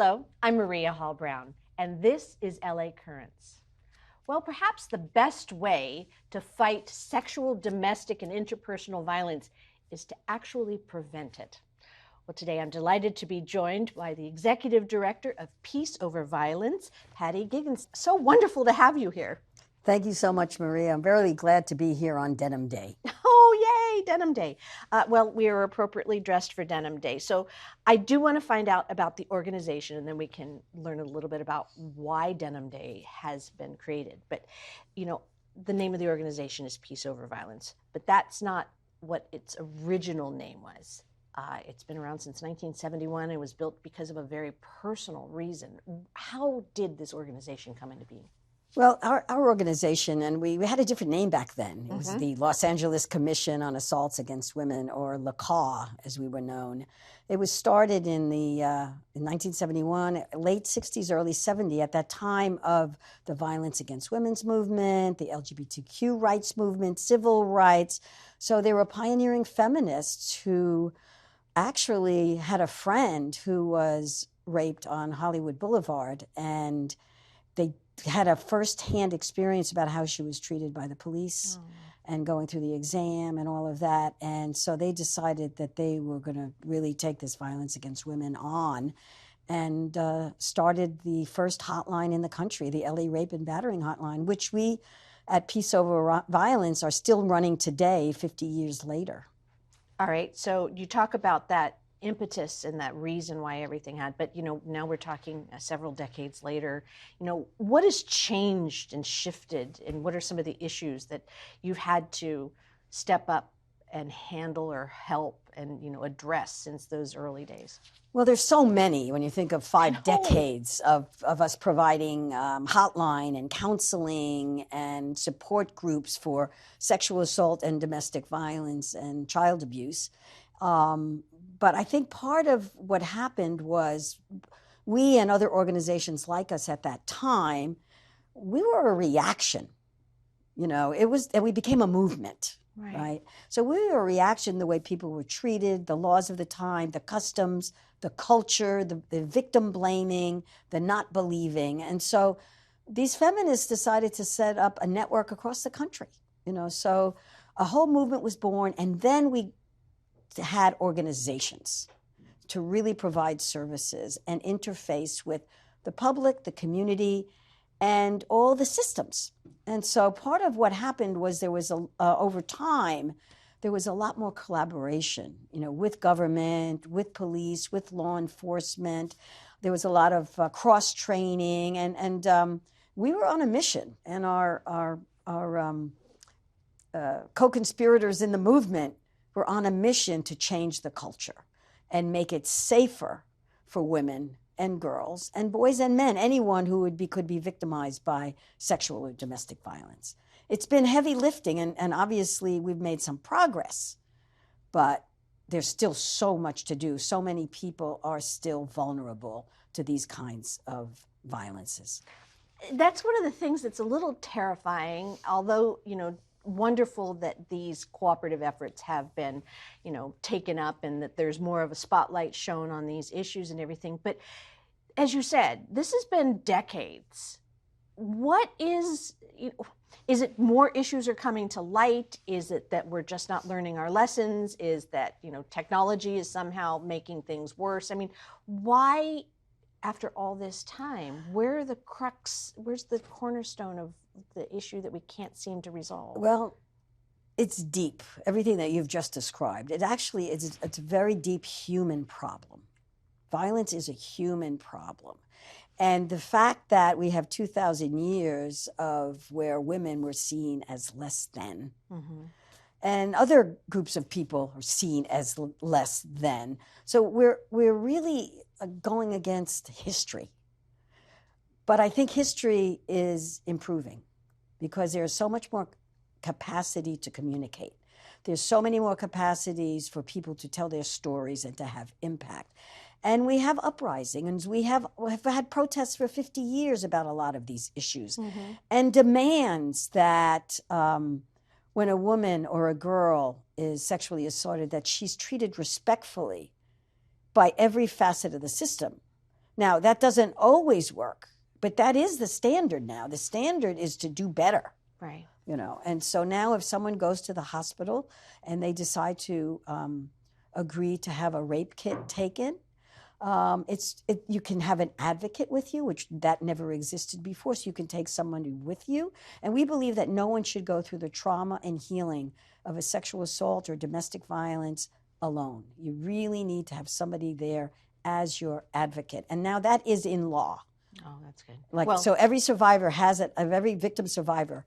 Hello, I'm Maria Hall Brown, and this is LA Currents. Well, perhaps the best way to fight sexual, domestic, and interpersonal violence is to actually prevent it. Well, today I'm delighted to be joined by the Executive Director of Peace Over Violence, Patti Giggans. So wonderful to have you here. Thank you so much, Maria. I'm very glad to be here on Denim Day. Oh, yay, Denim Day. Well, we are appropriately dressed for Denim Day. So I do want to find out about the organization, and then we can learn a little bit about why Denim Day has been created. But, you know, the name of the organization is Peace Over Violence, but that's not what its original name was. It's been around since 1971. It was built because of a very personal reason. How did this organization come into being? Well, our organization, and we had a different name back then. It was the Los Angeles Commission on Assaults Against Women, or LACAW, as we were known. It was started in 1971, late 60s, early 70s, at that time of the violence against women's movement, the LGBTQ rights movement, civil rights. So they were pioneering feminists who actually had a friend who was raped on Hollywood Boulevard, and they had a first-hand experience about how she was treated by the police and going through the exam and all of that. And so they decided that they were going to really take this violence against women on, and started the first hotline in the country, the LA Rape and Battering Hotline, which we at Peace Over Violence are still running today, 50 years later. All right, so you talk about that impetus and that reason why everything had, but now we're talking several decades later. What has changed and shifted, and what are some of the issues that you've had to step up and handle or help and address since those early days? Well, there's so many when you think of 5 decades of us providing hotline and counseling and support groups for sexual assault and domestic violence and child abuse. But I think part of what happened was we and other organizations like us at that time, we were a reaction. And we became a movement. Right. So we were a reaction, the way people were treated, the laws of the time, the customs, the culture, the victim blaming, the not believing. And so these feminists decided to set up a network across the country. So a whole movement was born, and then we had organizations to really provide services and interface with the public, the community, and all the systems. And so part of what happened was there was over time, there was a lot more collaboration, with government, with police, with law enforcement. There was a lot of cross-training, and we were on a mission. And our co-conspirators in the movement were on a mission to change the culture and make it safer for women and girls and boys and men, anyone who could be victimized by sexual or domestic violence. It's been heavy lifting, and obviously we've made some progress, but there's still so much to do. So many people are still vulnerable to these kinds of violences. That's one of the things that's a little terrifying, although, wonderful that these cooperative efforts have been, taken up, and that there's more of a spotlight shown on these issues and everything. But as you said, this has been decades. What is it more issues are coming to light? Is it that we're just not learning our lessons? Is that, technology is somehow making things worse? I mean, why, after all this time, where's the cornerstone of the issue that we can't seem to resolve? Well, it's deep. Everything that you've just described. It's a very deep human problem. Violence is a human problem. And the fact that we have 2,000 years of where women were seen as less than, and other groups of people are seen as less than. So we're really going against history. But I think history is improving because there's so much more capacity to communicate. There's so many more capacities for people to tell their stories and to have impact. And we have uprising, and we've had protests for 50 years about a lot of these issues, and demands that when a woman or a girl is sexually assaulted, that she's treated respectfully by every facet of the system. Now, that doesn't always work, but that is the standard now. The standard is to do better. Right. And so now if someone goes to the hospital and they decide to agree to have a rape kit taken, you can have an advocate with you, which that never existed before. So you can take somebody with you. And we believe that no one should go through the trauma and healing of a sexual assault or domestic violence alone. You really need to have somebody there as your advocate. And now that is in law. Oh, that's good. So every survivor has it, every victim survivor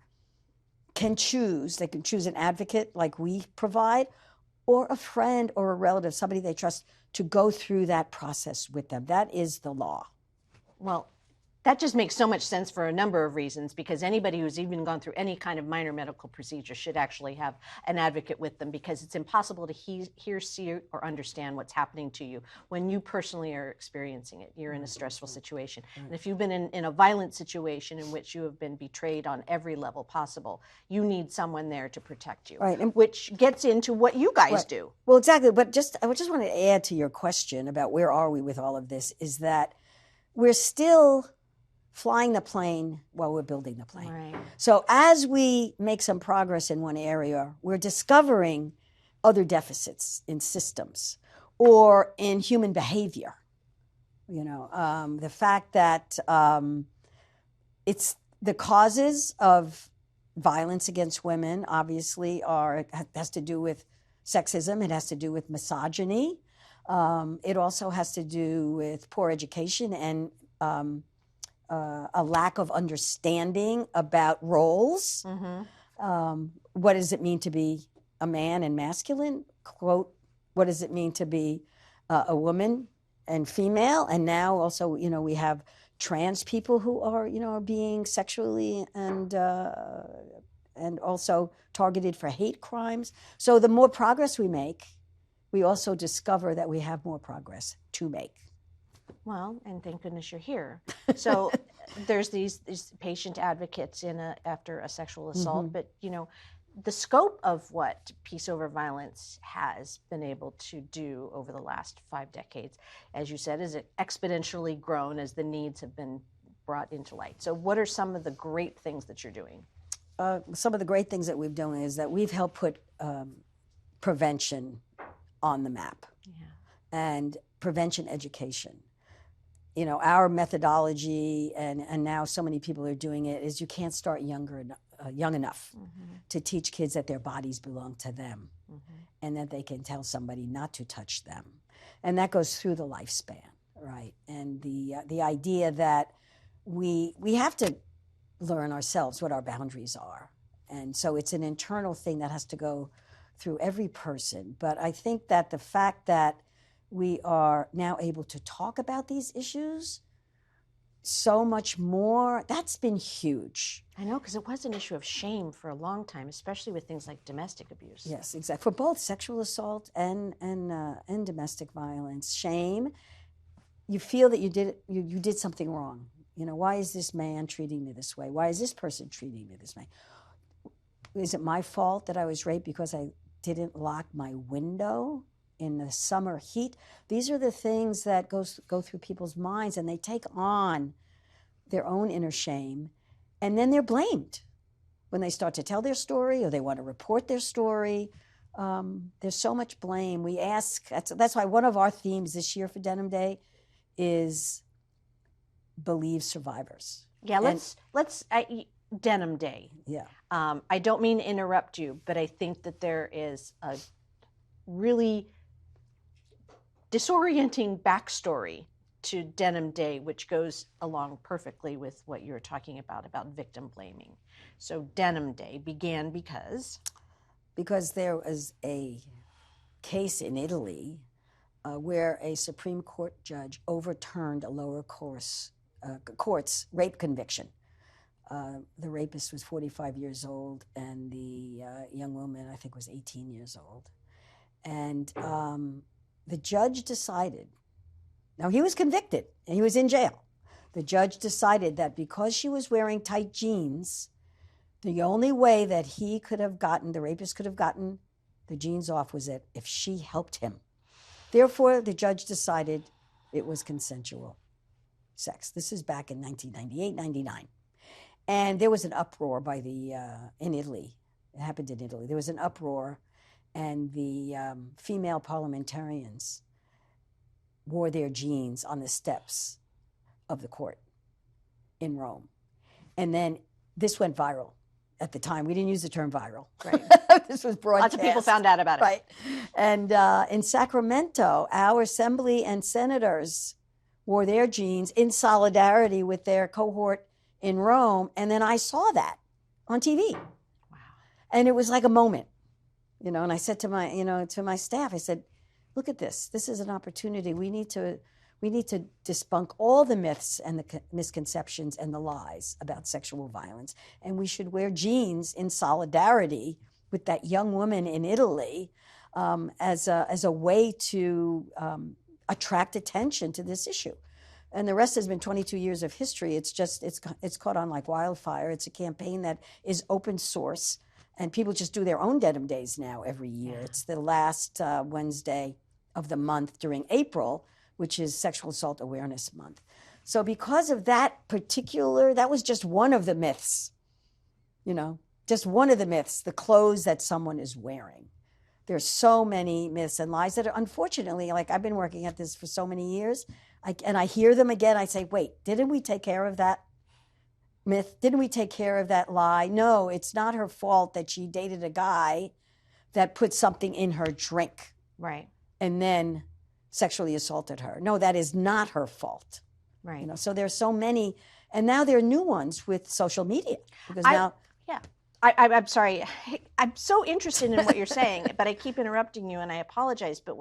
can choose. They can choose an advocate like we provide, or a friend or a relative, somebody they trust, to go through that process with them. That is the law. Well, that just makes so much sense for a number of reasons, because anybody who's even gone through any kind of minor medical procedure should actually have an advocate with them, because it's impossible to hear, see, or understand what's happening to you when you personally are experiencing it. You're in a stressful situation. And if you've been in a violent situation in which you have been betrayed on every level possible, you need someone there to protect you, Right. And which gets into what you guys do. Well, exactly. But I just want to add to your question about where are we with all of this, is that we're still flying the plane while we're building the plane. Right. So as we make some progress in one area, we're discovering other deficits in systems or in human behavior. The fact that it's the causes of violence against women obviously has to do with sexism. It has to do with misogyny. It also has to do with poor education and a lack of understanding about roles. Mm-hmm. What does it mean to be a man and masculine? Quote, what does it mean to be a woman and female? And now also, we have trans people who are being sexually and also targeted for hate crimes. So the more progress we make, we also discover that we have more progress to make. Well, and thank goodness you're here. So there's these patient advocates after a sexual assault, but the scope of what Peace Over Violence has been able to do over the last 5 decades, as you said, is exponentially grown as the needs have been brought into light. So what are some of the great things that you're doing? Some of the great things that we've done is that we've helped put prevention on the map, and prevention education. Our methodology, and now so many people are doing it, is you can't start young enough to teach kids that their bodies belong to them, and that they can tell somebody not to touch them. And that goes through the lifespan, right? And the idea that we have to learn ourselves what our boundaries are. And so it's an internal thing that has to go through every person. But I think that the fact that we are now able to talk about these issues so much more, that's been huge. I know, because it was an issue of shame for a long time, especially with things like domestic abuse. Yes, exactly. For both sexual assault and domestic violence, shame. You feel that you did something wrong. Why is this man treating me this way? Why is this person treating me this way? Is it my fault that I was raped because I didn't lock my window in the summer heat? These are the things that go through people's minds, and they take on their own inner shame, and then they're blamed when they start to tell their story or they want to report their story. There's so much blame. We ask, that's why one of our themes this year for Denim Day is believe survivors. Yeah, let's Denim Day. Yeah. I don't mean to interrupt you, but I think that there is a really disorienting backstory to Denim Day, which goes along perfectly with what you're talking about victim blaming. So Denim Day began because there was a case in Italy where a Supreme Court judge overturned a lower court's rape conviction. The rapist was 45 years old, and the young woman, I think, was 18 years old. And the judge decided, now he was convicted, and he was in jail. The judge decided that because she was wearing tight jeans, the only way that the rapist could have gotten the jeans off was that if she helped him. Therefore, the judge decided it was consensual. sex. This is back in 1998, 99. And there was an uproar in Italy. It happened in Italy. There was an uproar, and the female parliamentarians wore their jeans on the steps of the court in Rome. And then this went viral. At the time, we didn't use the term viral. Right. This was broadcast. Lots of people found out about it. Right. And in Sacramento, our assembly and senators wore their jeans in solidarity with their cohort in Rome. And then I saw that on TV. Wow. And it was like a moment, and I said to my staff, I said, look at this. This is an opportunity. We need to debunk all the myths and the misconceptions and the lies about sexual violence. And we should wear jeans in solidarity with that young woman in Italy as a way to attract attention to this issue. And the rest has been 22 years of history. It's caught on like wildfire. It's a campaign that is open source, and people just do their own Denim days now every year. Yeah. It's the last Wednesday of the month during April, which is Sexual Assault Awareness Month. So because of that that was just one of the myths, just one of the myths, the clothes that someone is wearing. There's so many myths and lies that are, unfortunately, like I've been working at this for so many years, and I hear them again. I say, wait, didn't we take care of that myth? Didn't we take care of that lie? No, it's not her fault that she dated a guy that put something in her drink. Right. And then sexually assaulted her. No, that is not her fault. Right. So there's so many, and now there are new ones with social media because I'm sorry. I'm so interested in what you're saying, but I keep interrupting you, and I apologize. But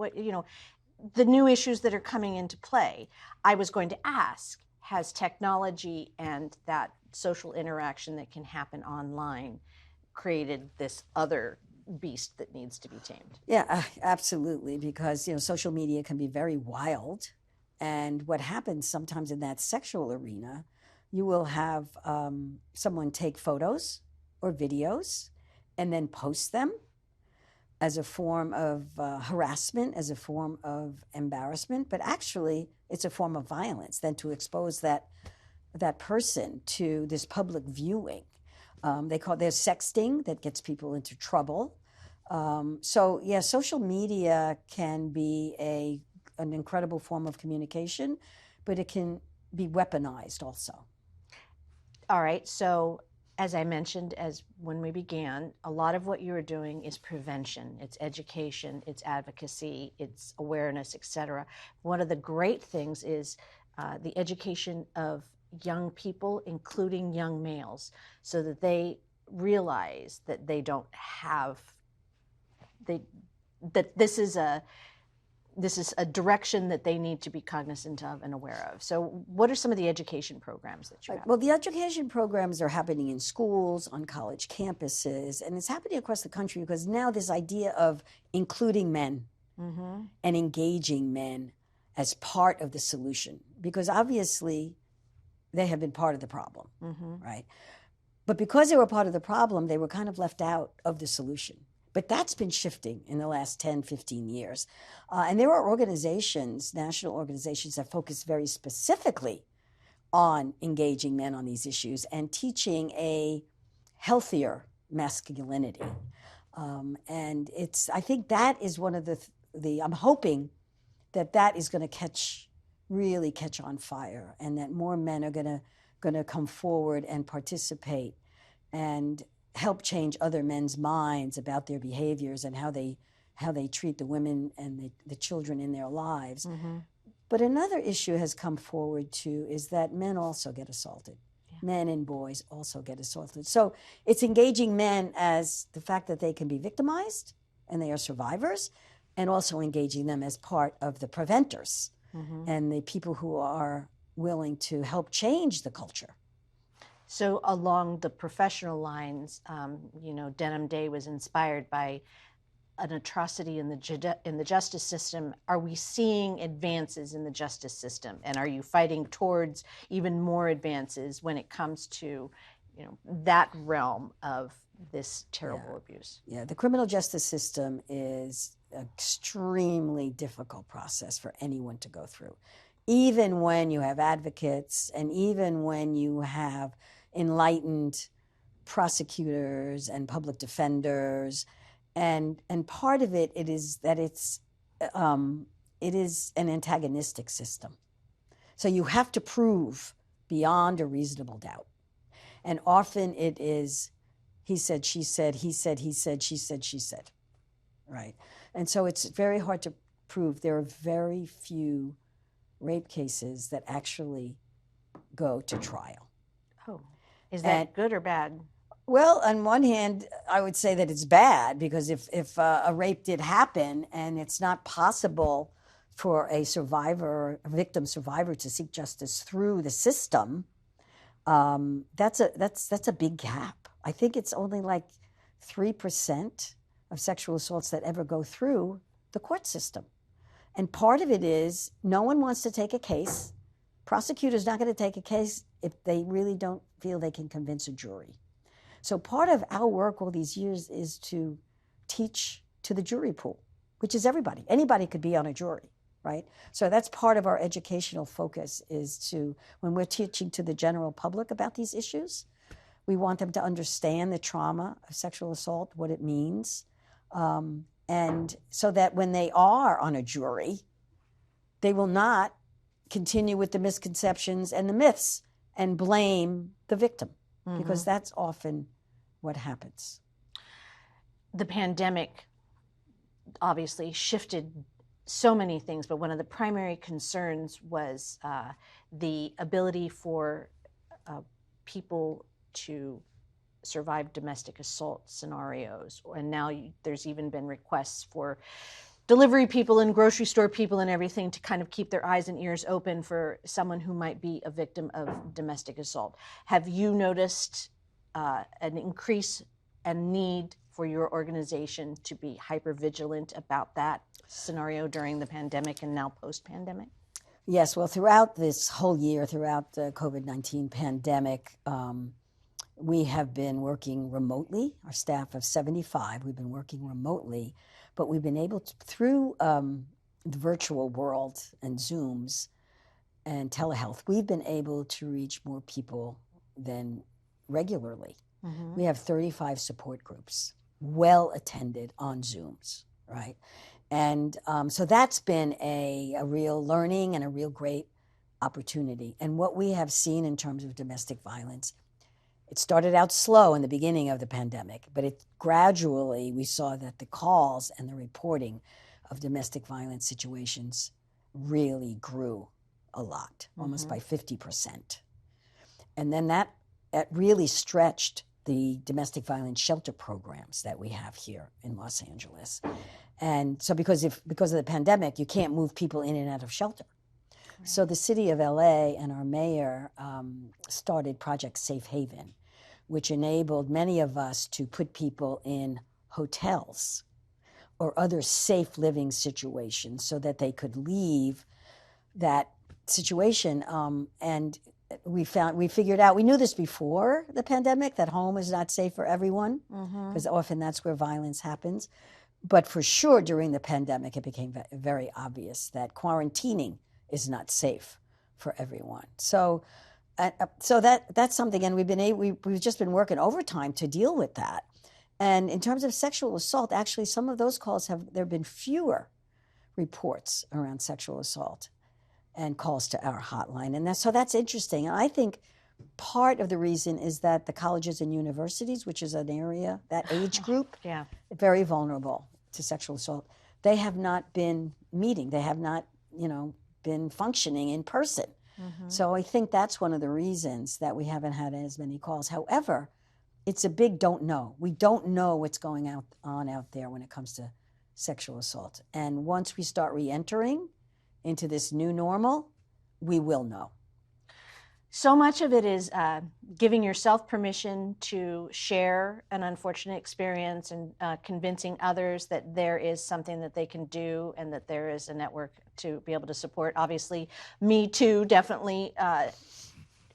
the new issues that are coming into play, I was going to ask: has technology and that social interaction that can happen online created this other beast that needs to be tamed? Yeah, absolutely. Because social media can be very wild, and what happens sometimes in that sexual arena, you will have someone take photos or videos and then post them as a form of harassment, as a form of embarrassment, but actually it's a form of violence then to expose that person to this public viewing. There's sexting that gets people into trouble. Social media can be an incredible form of communication, but it can be weaponized also. All right, so as I mentioned, when we began, a lot of what you're doing is prevention. It's education, it's advocacy, it's awareness, etc. One of the great things is the education of young people, including young males, so that they realize that they don't have, that this is a direction that they need to be cognizant of and aware of. So what are some of the education programs that you have? Well, the education programs are happening in schools, on college campuses, and it's happening across the country because now this idea of including men and engaging men as part of the solution, because obviously they have been part of the problem, right? But because they were part of the problem, they were kind of left out of the solution. But that's been shifting in the last 10, 15 years. And there are organizations, national organizations, that focus very specifically on engaging men on these issues and teaching a healthier masculinity. And I think that is one of I'm hoping that is going to really catch on fire, and that more men are going to come forward and participate and help change other men's minds about their behaviors and how they treat the women and the children in their lives. But another issue has come forward too, is that men also get assaulted. Yeah. Men and boys also get assaulted. So it's engaging men as the fact that they can be victimized and they are survivors, and also engaging them as part of the preventers and the people who are willing to help change the culture. So along the professional lines, Denim Day was inspired by an atrocity in the justice system. Are we seeing advances in the justice system, and are you fighting towards even more advances when it comes to, that realm of this terrible abuse? Yeah, the criminal justice system is an extremely difficult process for anyone to go through. even when you have advocates and even when you have enlightened prosecutors and public defenders, and part of it is that it is an antagonistic system. So you have to prove beyond a reasonable doubt, and often it is he said, she said, he said, she said, she said, right? And so it's very hard to prove. There are very few rape cases that actually go to trial. Oh, is that good or bad? Well, on one hand, I would say that it's bad, because if a rape did happen and it's not possible for a survivor, a victim survivor, to seek justice through the system, that's a big gap. I think it's only like 3% of sexual assaults that ever go through the court system. And part of it is no one wants to take a case. Prosecutors not going to take a case if they really don't feel they can convince a jury. So part of our work all these years is to teach to the jury pool, which is everybody. Anybody could be on a jury, right? So that's part of our educational focus, is to, when we're teaching to the general public about these issues, we want them to understand the trauma of sexual assault, what it means, and so that when they are on a jury, they will not continue with the misconceptions and the myths and blame the victim, because that's often what happens. The pandemic obviously shifted so many things, but one of the primary concerns was the ability for people to survive domestic assault scenarios. And now there's even been requests for delivery people and grocery store people and everything to kind of keep their eyes and ears open for someone who might be a victim of domestic assault. Have you noticed an increase and need for your organization to be hypervigilant about that scenario during the pandemic and now post-pandemic? Yes, well, throughout this whole year, throughout the COVID-19 pandemic, we have been working remotely. Our staff of 75, we've been working remotely, but we've been able to, through the virtual world and Zooms and telehealth, we've been able to reach more people than regularly. We have 35 support groups, well attended on Zooms, right? And so that's been a real learning and a real great opportunity. And what we have seen in terms of domestic violence, it started out slow in the beginning of the pandemic, but it gradually, we saw that the calls and the reporting of domestic violence situations really grew a lot, almost by 50%. And then that really stretched the domestic violence shelter programs that we have here in Los Angeles. And so because of the pandemic, you can't move people in and out of shelter. Right. So the city of LA and our mayor started Project Safe Haven, which enabled many of us to put people in hotels or other safe living situations so that they could leave that situation. And we figured out, we knew this before the pandemic, that home is not safe for everyone, because often that's where violence happens. But for sure, during the pandemic, it became very obvious that quarantining is not safe for everyone. So that's something, and we've just been working overtime to deal with that. And in terms of sexual assault, actually, some of those calls there have been fewer reports around sexual assault and calls to our hotline. And so that's interesting. And I think part of the reason is that the colleges and universities, which is an area, that age group, very vulnerable to sexual assault, they have not been meeting. They have not, been functioning in person. So I think that's one of the reasons that we haven't had as many calls. However, it's a big don't know. We don't know what's going on out there when it comes to sexual assault. And once we start re-entering into this new normal, we will know. So much of it is giving yourself permission to share an unfortunate experience and convincing others that there is something that they can do and that there is a network to be able to support. Obviously, Me Too definitely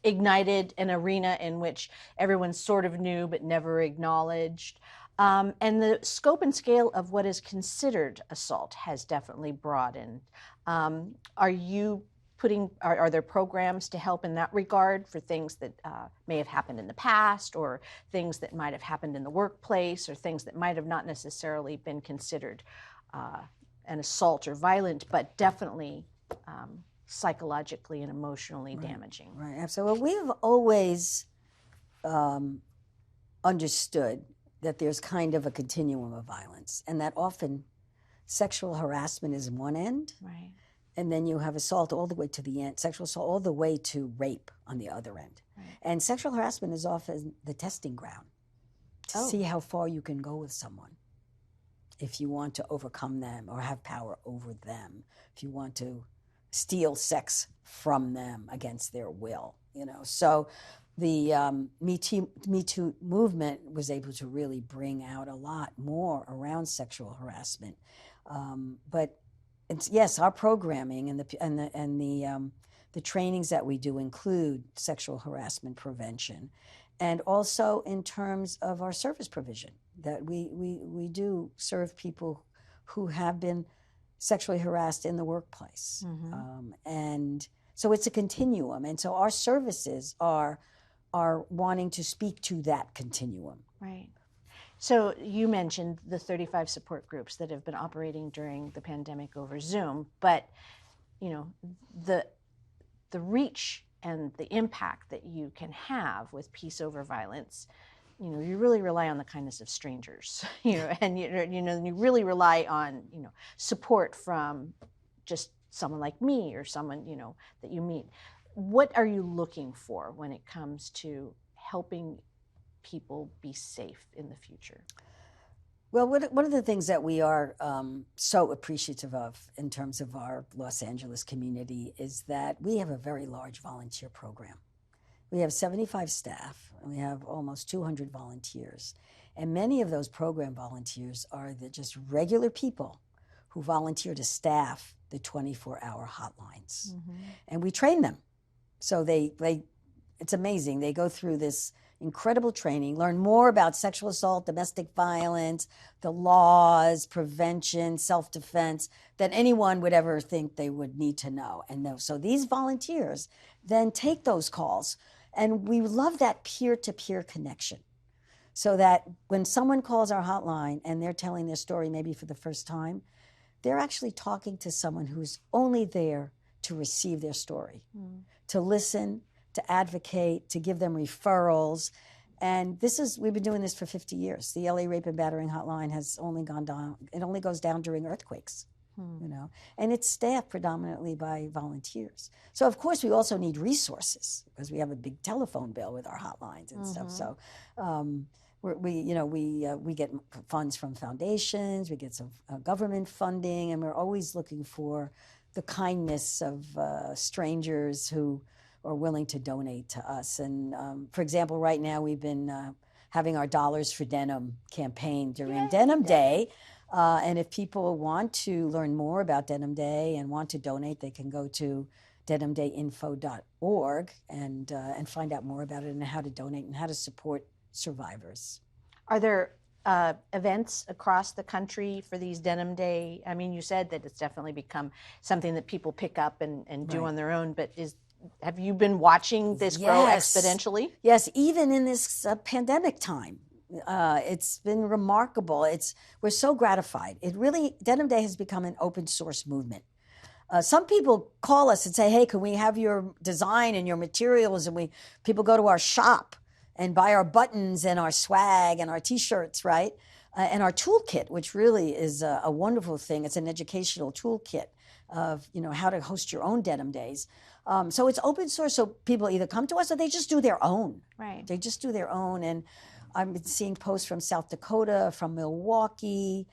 ignited an arena in which everyone sort of knew but never acknowledged. And the scope and scale of what is considered assault has definitely broadened. Are you are there programs to help in that regard for things that may have happened in the past, or things that might have happened in the workplace, or things that might have not necessarily been considered an assault or violent, but definitely psychologically and emotionally damaging? Right, absolutely. Well, we've always understood that there's kind of a continuum of violence, and that often sexual harassment is one end, Right. and then you have assault all the way to the end, sexual assault all the way to rape on the other end. Right. And sexual harassment is often the testing ground to Oh. see how far you can go with someone. If you want to overcome them or have power over them, if you want to steal sex from them against their will, you know. So the Me Too movement was able to really bring out a lot more around sexual harassment. But it's, yes, our programming and the trainings that we do include sexual harassment prevention, and also in terms of our service provision, that we do serve people who have been sexually harassed in the workplace. And so it's a continuum. And so our services are wanting to speak to that continuum. Right. So you mentioned the 35 support groups that have been operating during the pandemic over Zoom, but you know, the reach and the impact that you can have with peace over violence, you know, you really rely on the kindness of strangers, you know, and you really rely on, you know, support from just someone like me or someone, you know, that you meet. What are you looking for when it comes to helping people be safe in the future? Well, one of the things that we are so appreciative of in terms of our Los Angeles community is that we have a very large volunteer program. We have 75 staff, and we have almost 200 volunteers. And many of those program volunteers are just regular people who volunteer to staff the 24-hour hotlines. And we train them. So it's amazing. They go through this incredible training, learn more about sexual assault, domestic violence, the laws, prevention, self-defense, than anyone would ever think they would need to know. And so these volunteers then take those calls. And we love that peer-to-peer connection, so that when someone calls our hotline and they're telling their story maybe for the first time, they're actually talking to someone who's only there to receive their story, to listen, to advocate, to give them referrals. And we've been doing this for 50 years. The LA Rape and Battering Hotline has only gone down, it only goes down during earthquakes, you know, and it's staffed predominantly by volunteers. So of course we also need resources, because we have a big telephone bill with our hotlines and stuff. So we get funds from foundations, we get some government funding, and we're always looking for the kindness of strangers who are willing to donate to us. And for example, right now we've been having our Dollars for Denim campaign during Denim Day. And if people want to learn more about Denim Day and want to donate, they can go to denimdayinfo.org and find out more about it and how to donate and how to support survivors. Are there events across the country for these Denim Day? I mean, you said that it's definitely become something that people pick up and do on their own, but have you been watching this grow exponentially? Yes, even in this pandemic time. It's been remarkable. We're so gratified. Denim Day has become an open source movement. Some people call us and say, hey, can we have your design and your materials? And people go to our shop and buy our buttons and our swag and our T-shirts, right? And our toolkit, which really is a wonderful thing. It's an educational toolkit of, you know, how to host your own Denim Days. So it's open source, so people either come to us or they just do their own. Right. They just do their own. And I've been seeing posts from South Dakota, from Milwaukee.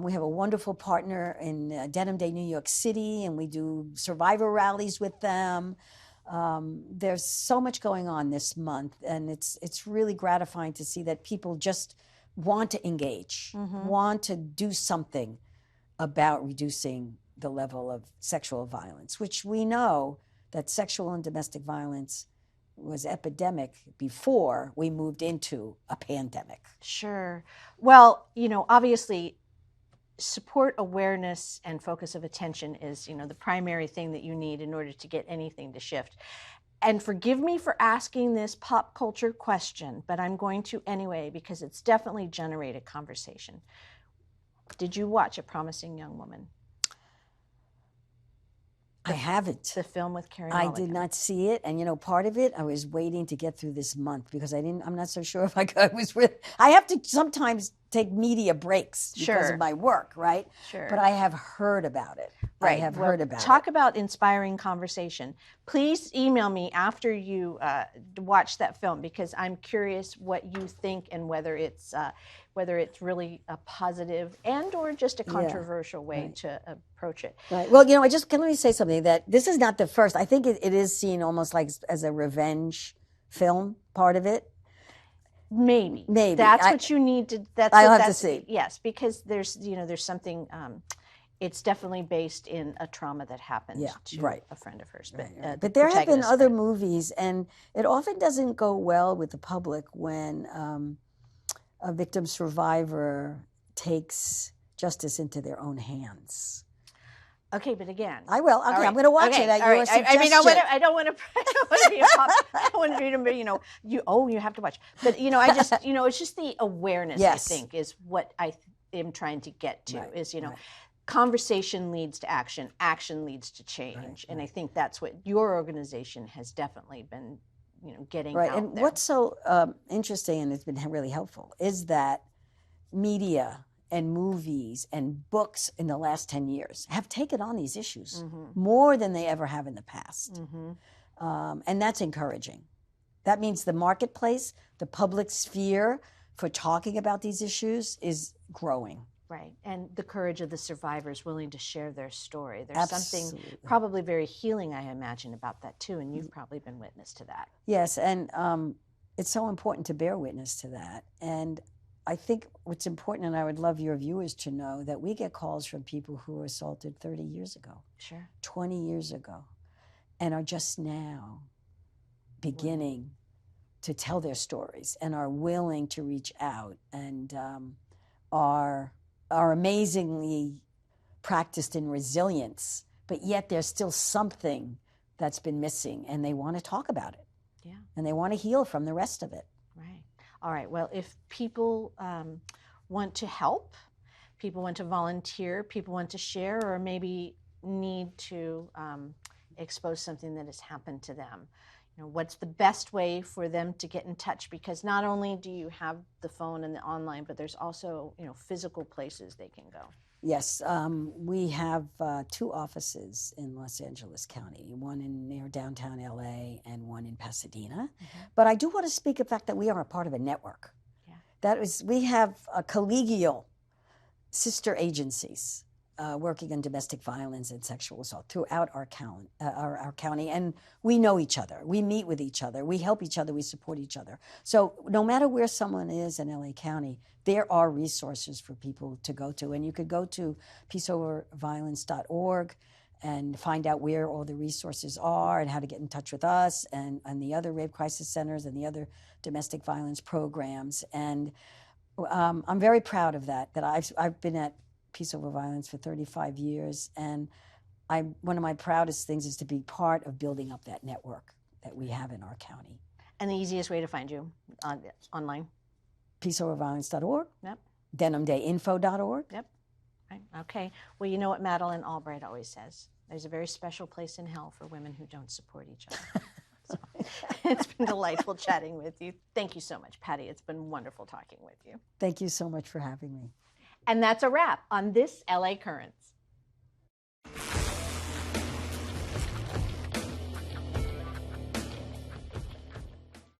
We have a wonderful partner in Denim Day, New York City, and we do survivor rallies with them. There's so much going on this month, and it's really gratifying to see that people just want to engage, want to do something about reducing the level of sexual violence, which we know that sexual and domestic violence was epidemic before we moved into a pandemic. Sure. Well, you know, obviously support, awareness, and focus of attention is, the primary thing that you need in order to get anything to shift. And forgive me for asking this pop culture question, but I'm going to anyway because it's definitely generated conversation. Did you watch A Promising Young Woman? I haven't. The film with Carey I Mulligan. did not see it, and part of it I was waiting to get through this month because I'm not so sure if I have to sometimes take media breaks because of my work, right? Sure. But I have heard about it. Right. I have heard about it. Talk about inspiring conversation. Please email me after you watch that film because I'm curious what you think and whether it's really a positive and or just a controversial way to approach it. Right. Well, let me say something that this is not the first. I think it is seen almost like as a revenge film, part of it. Maybe. Maybe. That's what you need to. I'll have to see. Yes, because there's something. It's definitely based in a trauma that happened to a friend of hers. But there have been other movies, and it often doesn't go well with the public when a victim survivor takes justice into their own hands. Okay, but again, I will. Okay, I'm going to watch it at your suggestion. I don't want to be a pop. I don't want to be, you have to watch. But it's just the awareness. I think is what I am trying to get to. Is conversation leads to action. Action leads to change, and I think that's what your organization has definitely been, getting out and there. What's so interesting and it's been really helpful is that media and movies and books in the last 10 years have taken on these issues more than they ever have in the past. And that's encouraging. That means the marketplace, the public sphere for talking about these issues is growing. Right. And the courage of the survivors willing to share their story. There's something probably very healing, I imagine, about that too. And you've probably been witness to that. Yes. And it's so important to bear witness to that. And I think what's important, and I would love your viewers to know, that we get calls from people who were assaulted 30 years ago, 20 years ago, and are just now beginning to tell their stories and are willing to reach out and are amazingly practiced in resilience, but yet there's still something that's been missing, and they want to talk about it. Yeah. And they want to heal from the rest of it. Right. All right. Well, if people want to help, people want to volunteer, people want to share, or maybe need to expose something that has happened to them, what's the best way for them to get in touch? Because not only do you have the phone and the online, but there's also, physical places they can go. Yes, we have 2 offices in Los Angeles County, one near downtown LA and one in Pasadena. But I do want to speak of the fact that we are a part of a network. We have collegial sister agencies working on domestic violence and sexual assault throughout our county. And we know each other. We meet with each other. We help each other. We support each other. So no matter where someone is in LA County, there are resources for people to go to. And you could go to peaceoverviolence.org and find out where all the resources are and how to get in touch with us and the other rape crisis centers and the other domestic violence programs. And I'm very proud of that I've been at Peace Over Violence for 35 years. And one of my proudest things is to be part of building up that network that we have in our county. And the easiest way to find you online? peaceoverviolence.org. Yep. denimdayinfo.org. Yep. Right. Okay. Well, you know what Madeline Albright always says? There's a very special place in hell for women who don't support each other. So, it's been delightful chatting with you. Thank you so much, Patti. It's been wonderful talking with you. Thank you so much for having me. And that's a wrap on this LA Currents.